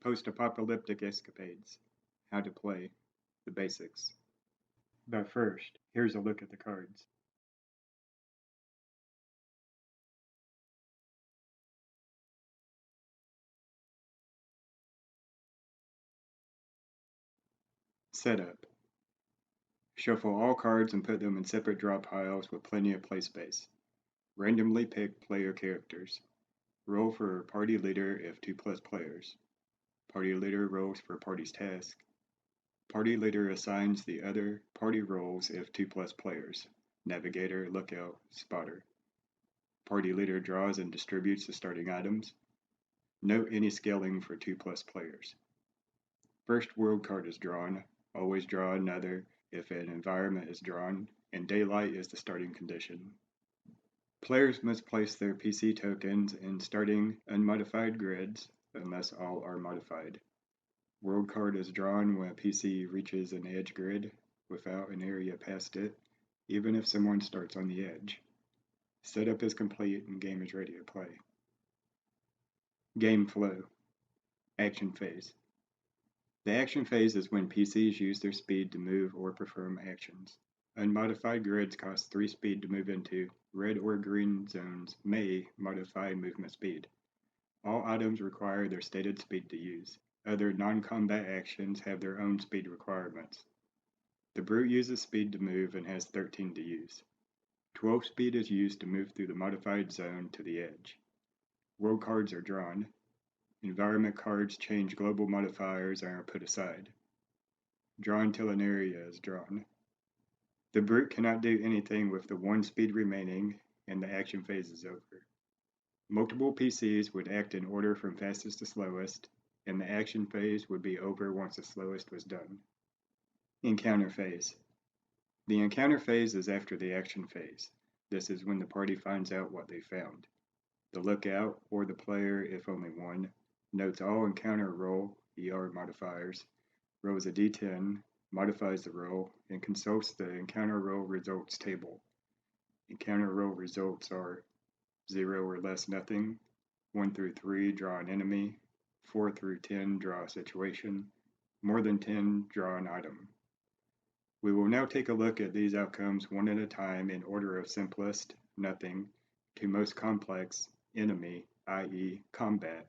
Post-apocalyptic escapades. How to play. The basics. But first, here's a look at the cards. Setup. Shuffle all cards and put them in separate draw piles with plenty of play space. Randomly pick player characters. Roll for party leader if 2+ players. Party leader rolls for party's task. Party leader assigns the other party roles if 2+ players. Navigator, lookout, spotter. Party leader draws and distributes the starting items. Note any scaling for 2+ players. First world card is drawn. Always draw another if an environment is drawn, and daylight is the starting condition. Players must place their PC tokens in starting unmodified grids unless all are modified. World card is drawn when a PC reaches an edge grid without an area past it, even if someone starts on the edge. Setup is complete and game is ready to play. Game flow. Action phase. The action phase is when PCs use their speed to move or perform actions. Unmodified grids cost 3 speed to move into. Red or green zones may modify movement speed. All items require their stated speed to use. Other non-combat actions have their own speed requirements. The Brute uses speed to move and has 13 to use. 12 speed is used to move through the modified zone to the edge. World cards are drawn. Environment cards change global modifiers and are put aside. Draw until an area is drawn. The Brute cannot do anything with the 1 speed remaining, and the action phase is over. Multiple PCs would act in order from fastest to slowest, and the action phase would be over once the slowest was done. Encounter phase. The encounter phase is after the action phase. This is when the party finds out what they found. The lookout, or the player if only one, notes all encounter roll, ER modifiers, rolls a d10, modifies the roll, and consults the encounter roll results table. Encounter roll results are 0 or less nothing, 1 through 3 draw an enemy, 4 through 10 draw a situation, more than 10 draw an item. We will now take a look at these outcomes one at a time in order of simplest, nothing, to most complex, enemy, i.e. combat,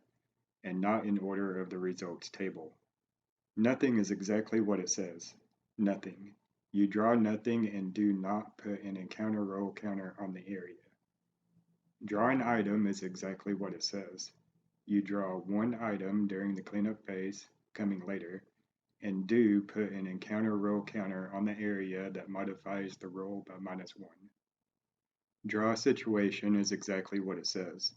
and not in order of the results table. Nothing is exactly what it says. Nothing. You draw nothing and do not put an encounter roll counter on the area. Draw an item is exactly what it says. You draw 1 item during the cleanup phase, coming later, and do put an encounter roll counter on the area that modifies the roll by -1. Draw a situation is exactly what it says.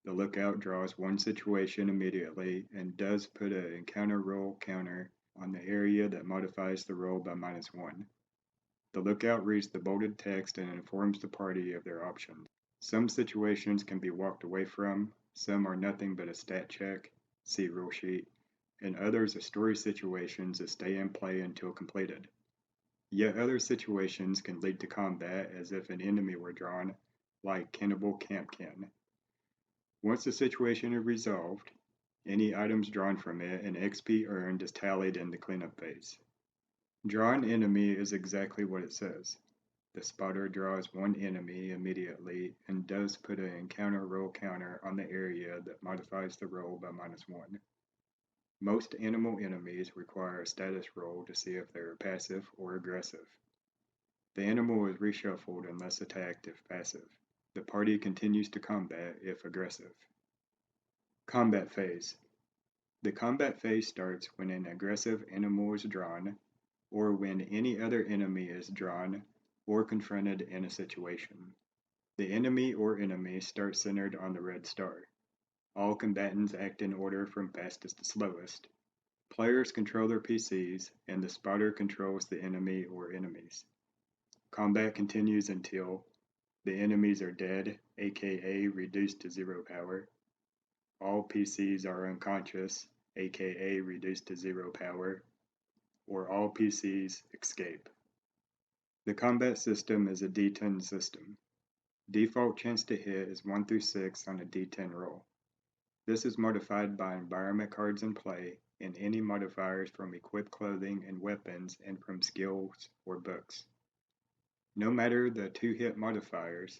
The lookout draws 1 situation immediately and does put an encounter roll counter on the area that modifies the roll by -1. The lookout reads the bolded text and informs the party of their options. Some situations can be walked away from, some are nothing but a stat check, see rule sheet, and others are story situations that stay in play until completed. Yet other situations can lead to combat as if an enemy were drawn, like Cannibal Campkin. Once the situation is resolved, any items drawn from it and XP earned is tallied in the cleanup phase. Draw an enemy is exactly what it says. The spotter draws 1 enemy immediately and does put an encounter roll counter on the area that modifies the roll by -1. Most animal enemies require a status roll to see if they are passive or aggressive. The animal is reshuffled unless attacked if passive. The party continues to combat if aggressive. Combat phase. The combat phase starts when an aggressive animal is drawn, or when any other enemy is drawn or confronted in a situation. The enemy or enemies start centered on the red star. All combatants act in order from fastest to slowest. Players control their PCs, and the spotter controls the enemy or enemies. Combat continues until the enemies are dead, aka reduced to 0 power. All PCs are unconscious, aka reduced to 0 power, or all PCs escape. The combat system is a D10 system. Default chance to hit is 1 through 6 on a D10 roll. This is modified by environment cards in play and any modifiers from equipped clothing and weapons and from skills or books. No matter the 2-hit modifiers,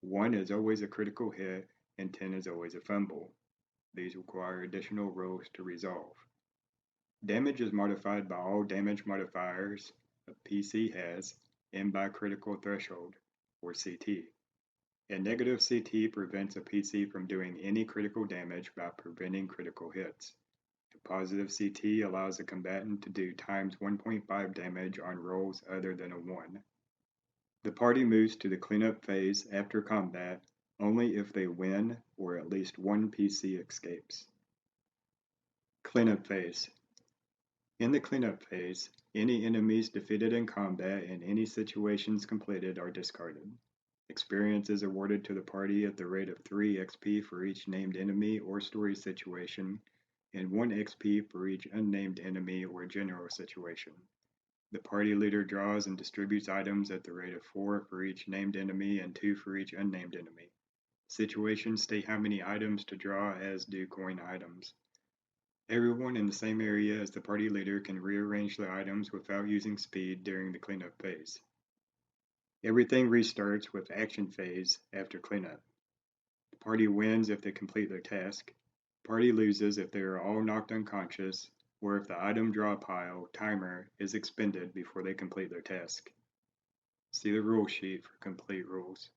1 is always a critical hit and 10 is always a fumble. These require additional rolls to resolve. Damage is modified by all damage modifiers a PC has and by critical threshold, or CT. A negative CT prevents a PC from doing any critical damage by preventing critical hits. A positive CT allows a combatant to do times 1.5 damage on rolls other than a 1. The party moves to the cleanup phase after combat only if they win or at least one PC escapes. Cleanup phase. In the cleanup phase, any enemies defeated in combat and any situations completed are discarded. Experience is awarded to the party at the rate of 3 XP for each named enemy or story situation, and 1 XP for each unnamed enemy or general situation. The party leader draws and distributes items at the rate of 4 for each named enemy and 2 for each unnamed enemy. Situations state how many items to draw, as do coin items. Everyone in the same area as the party leader can rearrange the items without using speed during the cleanup phase. Everything restarts with action phase after cleanup. The party wins if they complete their task. Party loses if they are all knocked unconscious, or if the item draw pile timer is expended before they complete their task. See the rule sheet for complete rules.